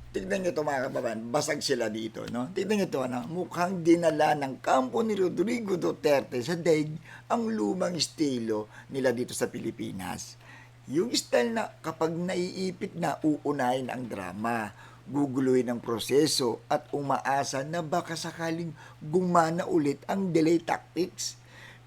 Tignan nyo ito mga kababayan, basag sila dito, no? Tignan nyo ito, ano? Mukhang dinala ng kampo ni Rodrigo Duterte sa daig ang lumang estilo nila dito sa Pilipinas. Yung style na kapag naiipit na uunahin ang drama, guguluhin ang proseso at umaasa na baka sakaling gumana ulit ang delay tactics.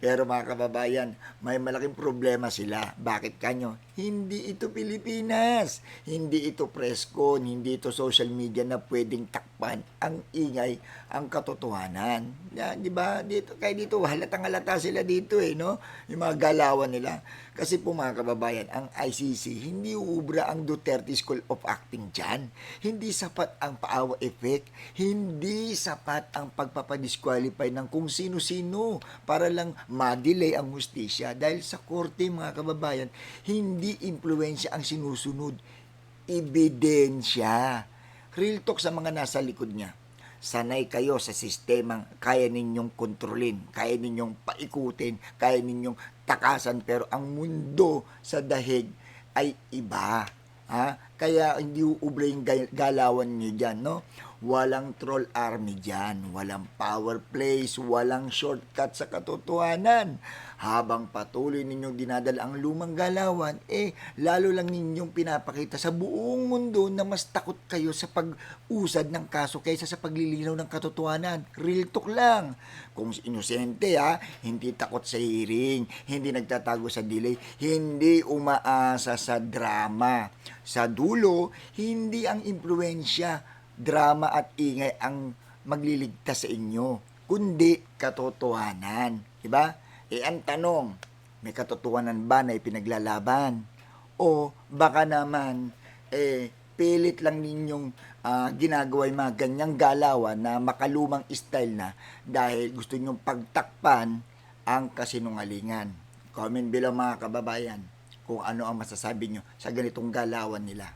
Pero mga kababayan, may malaking problema sila. Bakit kanyo? Hindi ito Pilipinas. Hindi ito presko, hindi ito social media na pwedeng takpan ang ingay, ang katotohanan. Di ba? Dito, kaya dito, halatang halata sila dito no? Yung mga galawan nila. Kasi po mga kababayan, ang ICC, hindi uubra ang Duterte School of Acting dyan. Hindi sapat ang paawa effect. Hindi sapat ang pagpapadisqualify ng kung sino-sino para lang ma-delay ang hustisya. Dahil sa korte mga kababayan, hindi impluensya ang sinusunod. Ebidensya. Real talk sa mga nasa likod niya. Sanay kayo sa sistemang kaya ninyong kontrolin, kaya ninyong paikutin, kaya ninyong takasan, pero ang mundo sa dahig ay iba. Kaya hindi uubra yung galawan niyo dyan, no? Walang troll army dyan, walang power plays, walang shortcut sa katotohanan. Habang patuloy ninyong dinadala ang lumang galawan, lalo lang ninyong pinapakita sa buong mundo na mas takot kayo sa pag-usad ng kaso kaysa sa paglilinaw ng katotohanan. Real talk lang. Kung inosente hindi takot sa hearing, hindi nagtatago sa delay, hindi umaasa sa drama. Sa dulo, hindi ang impluensya, drama at ingay ang magliligtas sa inyo, kundi katotohanan. Diba? Ang tanong, may katotohanan ba na ipinaglalaban? O baka naman, pilit lang ninyong ginagawa yung mga ganyang galawan na makalumang style na dahil gusto nyong pagtakpan ang kasinungalingan. Comment below mga kababayan kung ano ang masasabi nyo sa ganitong galawan nila.